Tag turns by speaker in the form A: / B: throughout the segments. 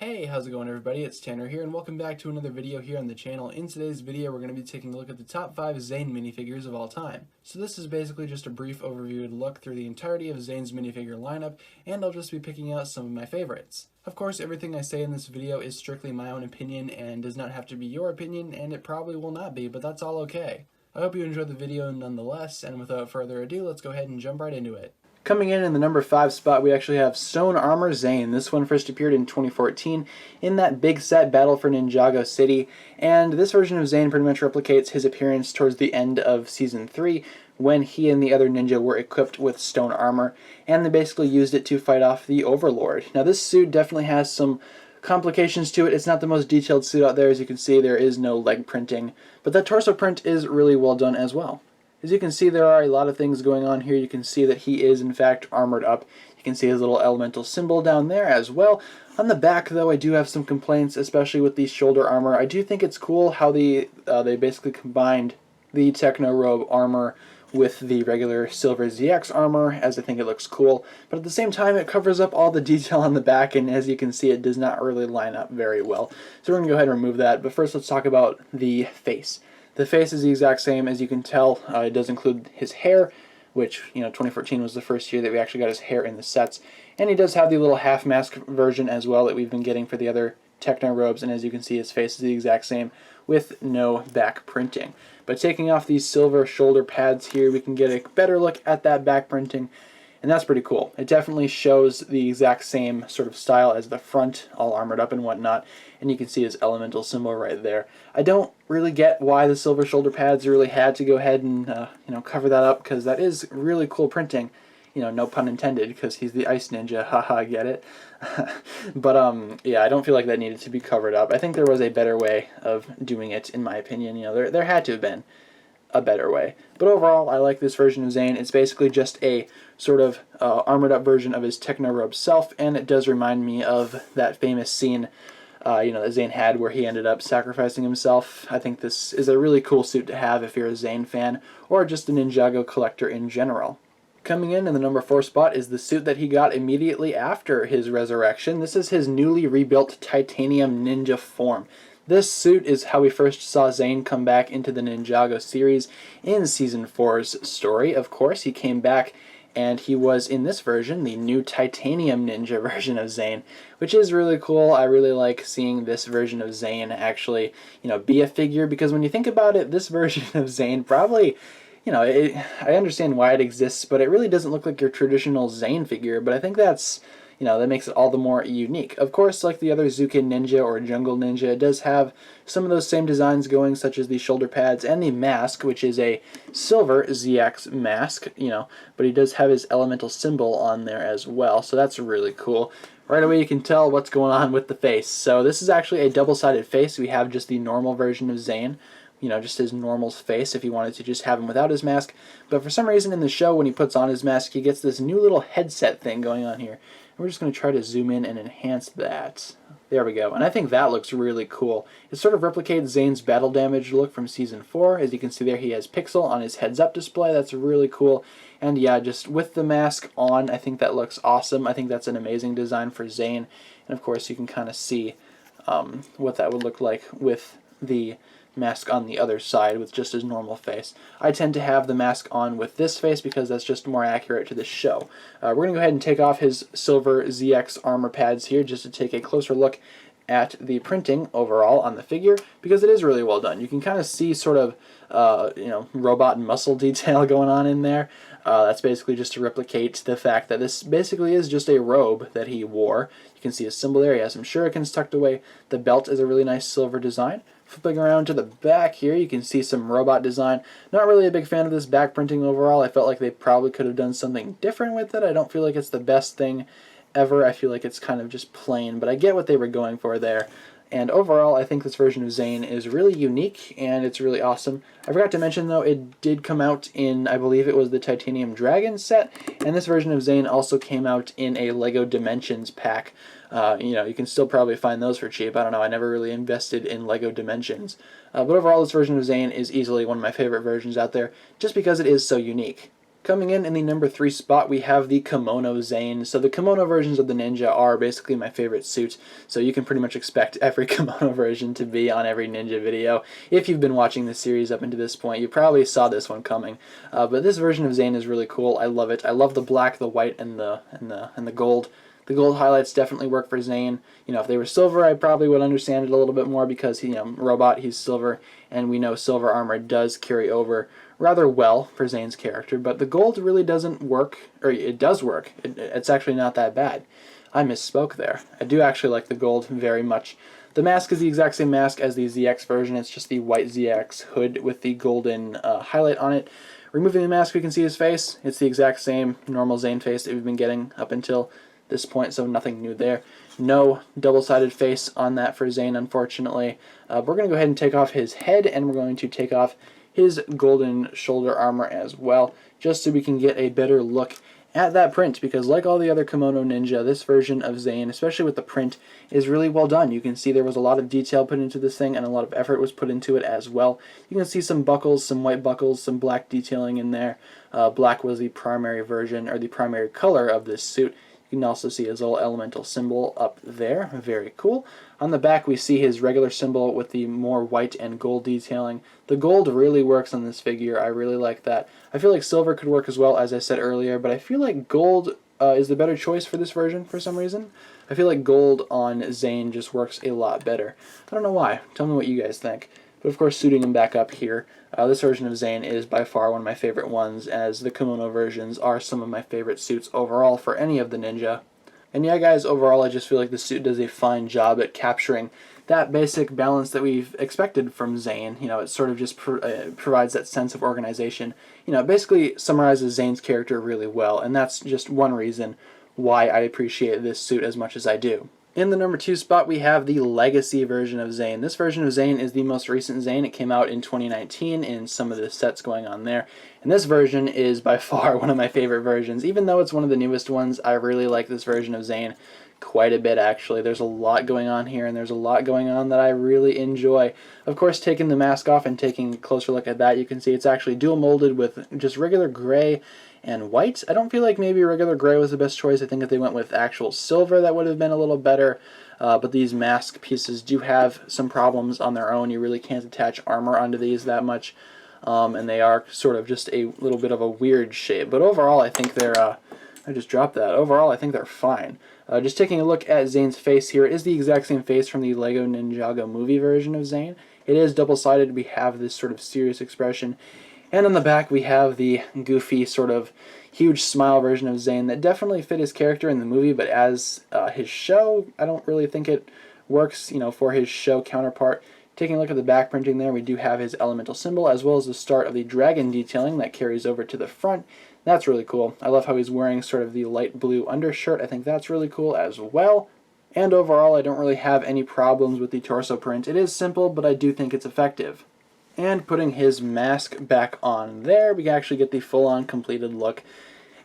A: Hey, how's it going everybody? It's Tanner here and welcome back to another video here on the channel. In today's video we're going to be taking a look at the top 5 Zane minifigures of all time. So this is basically just a brief overview look through the entirety of Zane's minifigure lineup, and I'll just be picking out some of my favorites. Of course, everything I say in this video is strictly my own opinion and does not have to be your opinion, and it probably will not be, but that's all okay. I hope you enjoyed the video nonetheless, and without further ado, let's go ahead and jump right into it. Coming in the number 5 spot, we actually have Zane Armor Zane. This one first appeared in 2014 in that big set Battle for Ninjago City, and this version of Zane pretty much replicates his appearance towards the end of Season 3 when he and the other ninja were equipped with stone armor, and they basically used it to fight off the Overlord. Now this suit definitely has some complications to it. It's not the most detailed suit out there. As you can see, there is no leg printing, but that torso print is really well done as well. As you can see, there are a lot of things going on here. You can see that he is in fact armored up. You can see his little elemental symbol down there as well. On the back though, I do have some complaints, especially with the shoulder armor. I do think it's cool how they basically combined the Techno Robe armor with the regular Silver ZX armor, as I think it looks cool, but at the same time it covers up all the detail on the back, and as you can see it does not really line up very well. So we're going to go ahead and remove that, but first let's talk about the face. The face is the exact same, as you can tell. It does include his hair, which, 2014 was the first year that we actually got his hair in the sets, and he does have the little half mask version as well that we've been getting for the other Techno Robes, and as you can see his face is the exact same with no back printing. But taking off these silver shoulder pads here, we can get a better look at that back printing, and that's pretty cool. It definitely shows the exact same sort of style as the front, all armored up and whatnot, and you can see his elemental symbol right there. I don't really get why the silver shoulder pads really had to go ahead and cover that up, because that is really cool printing. No pun intended, because he's the Ice Ninja, haha, get it? But yeah, I don't feel like that needed to be covered up. I think there was a better way of doing it, in my opinion. There had to have been a better way. But overall, I like this version of Zane. It's basically just a sort of armored up version of his Techno Robe self, and it does remind me of that famous scene that Zane had where he ended up sacrificing himself. I think this is a really cool suit to have if you're a Zane fan, or just a Ninjago collector in general. Coming in the number 4 spot is the suit that he got immediately after his resurrection. This is his newly rebuilt Titanium Ninja form. This suit is how we first saw Zane come back into the Ninjago series in Season 4's story. Of course, he came back and he was in this version, the new Titanium Ninja version of Zane, which is really cool. I really like seeing this version of Zane actually, be a figure, because when you think about it, this version of Zane probably, I understand why it exists, but it really doesn't look like your traditional Zane figure, but I think that's, that makes it all the more unique. Of course, like the other Zukin Ninja or Jungle Ninja, it does have some of those same designs going, such as the shoulder pads and the mask, which is a silver ZX mask, but he does have his elemental symbol on there as well, so that's really cool. Right away you can tell what's going on with the face. So this is actually a double-sided face. We have just the normal version of Zane, just his normal face if you wanted to just have him without his mask. But for some reason in the show, when he puts on his mask, he gets this new little headset thing going on here. And we're just going to try to zoom in and enhance that. There we go. And I think that looks really cool. It sort of replicates Zane's battle damage look from Season 4. As you can see there, he has Pixel on his heads-up display. That's really cool. And yeah, just with the mask on, I think that looks awesome. I think that's an amazing design for Zane. And of course, you can kind of see what that would look like with the mask on the other side with just his normal face. I tend to have the mask on with this face because that's just more accurate to the show. We're going to go ahead and take off his silver ZX armor pads here just to take a closer look at the printing overall on the figure, because it is really well done. You can kind of see sort of robot and muscle detail going on in there. That's basically just to replicate the fact that this basically is just a robe that he wore. You can see his symbol there. He has some shurikens tucked away. The belt is a really nice silver design. Flipping around to the back here, you can see some robot design. Not really a big fan of this back printing overall. I felt like they probably could have done something different with it. I don't feel like it's the best thing ever. I feel like it's kind of just plain, but I get what they were going for there. And overall, I think this version of Zane is really unique, and it's really awesome. I forgot to mention, though, it did come out in, I believe it was the Titanium Dragon set, and this version of Zane also came out in a LEGO Dimensions pack. You can still probably find those for cheap. I don't know, I never really invested in LEGO Dimensions. But overall, this version of Zane is easily one of my favorite versions out there, just because it is so unique. Coming in the number 3 spot, we have the Kimono Zane. So the kimono versions of the Ninja are basically my favorite suit, so you can pretty much expect every kimono version to be on every Ninja video. If you've been watching this series up until this point, you probably saw this one coming. But this version of Zane is really cool. I love it. I love the black, the white, and the gold. The gold highlights definitely work for Zane. You know, if they were silver, I probably would understand it a little bit more because he, robot, he's silver, and we know silver armor does carry over rather well for Zane's character, but the gold really doesn't work, or it does work. It's actually not that bad. I misspoke there. I do actually like the gold very much. The mask is the exact same mask as the ZX version. It's just the white ZX hood with the golden highlight on it. Removing the mask, we can see his face. It's the exact same normal Zane face that we've been getting up until this point, so nothing new there. No double-sided face on that for Zane, unfortunately. We're going to go ahead and take off his head, and we're going to take off his golden shoulder armor as well, just so we can get a better look at that print, because like all the other Kimono Ninja, this version of Zane, especially with the print, is really well done. You can see there was a lot of detail put into this thing, and a lot of effort was put into it as well. You can see some buckles, some white buckles, some black detailing in there. Black was the primary version, or the primary color of this suit. You can also see his little elemental symbol up there. Very cool. On the back, we see his regular symbol with the more white and gold detailing. The gold really works on this figure. I really like that. I feel like silver could work as well, as I said earlier, but I feel like gold is the better choice for this version for some reason. I feel like gold on Zane just works a lot better. I don't know why. Tell me what you guys think. But of course, suiting him back up here, this version of Zane is by far one of my favorite ones, as the kimono versions are some of my favorite suits overall for any of the Ninja. And yeah, guys, overall I just feel like the suit does a fine job at capturing that basic balance that we've expected from Zane. You know, it sort of just provides that sense of organization. You know, it basically summarizes Zane's character really well, and that's just one reason why I appreciate this suit as much as I do. In the number 2 spot, we have the Legacy version of Zane. This version of Zane is the most recent Zane. It came out in 2019 in some of the sets going on there. And this version is by far one of my favorite versions. Even though it's one of the newest ones, I really like this version of Zane quite a bit, actually. There's a lot going on here, and there's a lot going on that I really enjoy. Of course, taking the mask off and taking a closer look at that, you can see it's actually dual molded with just regular gray and white. I don't feel like maybe regular gray was the best choice. I think if they went with actual silver, that would have been a little better. But these mask pieces do have some problems on their own. You really can't attach armor onto these that much. And they are sort of just a little bit of a weird shape. But overall, I think they're... I just dropped that. Overall, I think they're fine. Just taking a look at Zane's face here, it is the exact same face from the Lego Ninjago movie version of Zane. It is double-sided. We have this sort of serious expression. And on the back, we have the goofy, sort of huge smile version of Zane that definitely fit his character in the movie, but as his show, I don't really think it works, for his show counterpart. Taking a look at the back printing there, we do have his elemental symbol, as well as the start of the dragon detailing that carries over to the front. That's really cool. I love how he's wearing sort of the light blue undershirt. I think that's really cool as well. And overall, I don't really have any problems with the torso print. It is simple, but I do think it's effective. And putting his mask back on there, we can actually get the full-on completed look.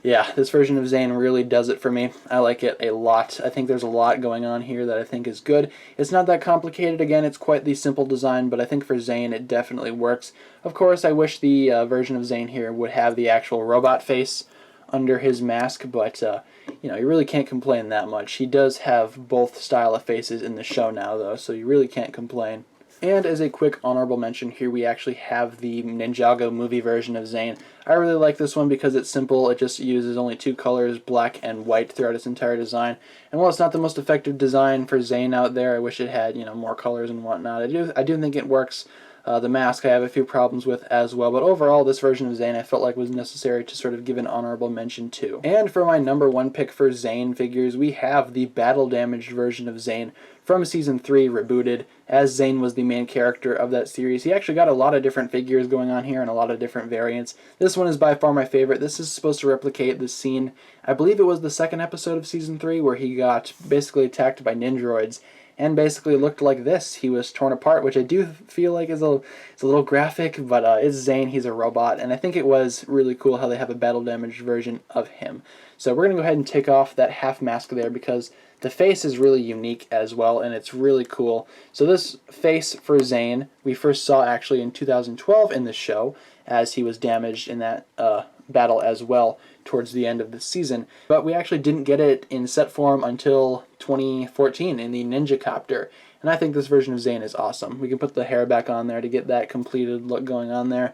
A: Yeah, this version of Zane really does it for me. I like it a lot. I think there's a lot going on here that I think is good. It's not that complicated. Again, it's quite the simple design, but I think for Zane it definitely works. Of course, I wish the version of Zane here would have the actual robot face under his mask, but you really can't complain that much. He does have both style of faces in the show now, though, so you really can't complain. And as a quick honorable mention here, we actually have the Ninjago movie version of Zane. I really like this one because it's simple. It just uses only 2 colors, black and white, throughout its entire design. And while it's not the most effective design for Zane out there, I wish it had, more colors and whatnot. I do think it works. The mask I have a few problems with as well, but overall this version of Zane I felt like was necessary to sort of give an honorable mention to. And for my number 1 pick for Zane figures, we have the battle damaged version of Zane from Season 3 rebooted, as Zane was the main character of that series. He actually got a lot of different figures going on here and a lot of different variants. This one is by far my favorite. This is supposed to replicate the scene, I believe it was the 2nd episode of Season 3, where he got basically attacked by Ninjroids and basically looked like this. He was torn apart, which I do feel like is a little graphic, but it's Zane, he's a robot, and I think it was really cool how they have a battle damaged version of him. So we're going to go ahead and take off that half mask there because the face is really unique as well, and it's really cool. So this face for Zane, we first saw actually in 2012 in the show, as he was damaged in that battle as well towards the end of the season. But we actually didn't get it in set form until 2014 in the Ninja Copter. And I think this version of Zane is awesome. We can put the hair back on there to get that completed look going on there.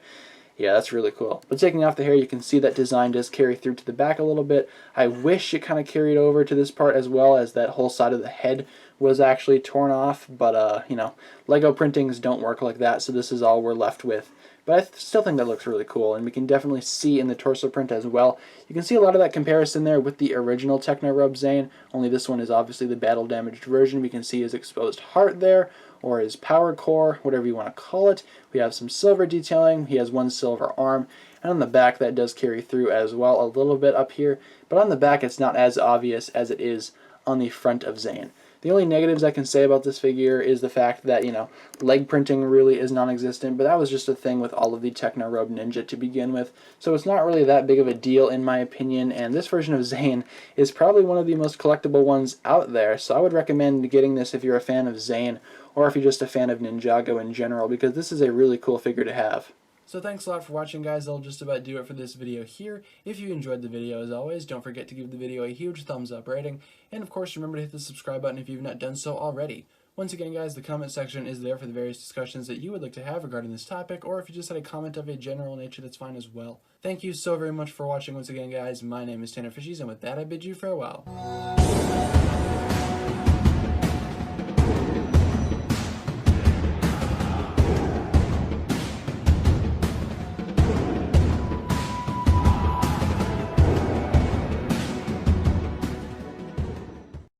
A: Yeah, that's really cool. But taking off the hair, you can see that design does carry through to the back a little bit. I wish it kind of carried over to this part as well, as that whole side of the head was actually torn off. But, you know, Lego printings don't work like that, so this is all we're left with. But I still think that looks really cool, and we can definitely see in the torso print as well. You can see a lot of that comparison there with the original Techno-Rub Zane, only this one is obviously the battle-damaged version. We can see his exposed heart there, or his power core, whatever you want to call it. We have some silver detailing. He has one silver arm, and on the back that does carry through as well a little bit up here, but on the back it's not as obvious as it is on the front of Zane. The only negatives I can say about this figure is the fact that, you know, leg printing really is non-existent, but that was just a thing with all of the Techno-Rub Ninja to begin with, so it's not really that big of a deal in my opinion, and this version of Zane is probably one of the most collectible ones out there, so I would recommend getting this if you're a fan of Zane, or if you're just a fan of Ninjago in general, because this is a really cool figure to have. So thanks a lot for watching, guys. That'll just about do it for this video here. If you enjoyed the video, as always, don't forget to give the video a huge thumbs up rating. And of course, remember to hit the subscribe button if you've not done so already. Once again, guys, the comment section is there for the various discussions that you would like to have regarding this topic, or if you just had a comment of a general nature, that's fine as well. Thank you so very much for watching once again, guys. My name is TannerFishies, and with that, I bid you farewell.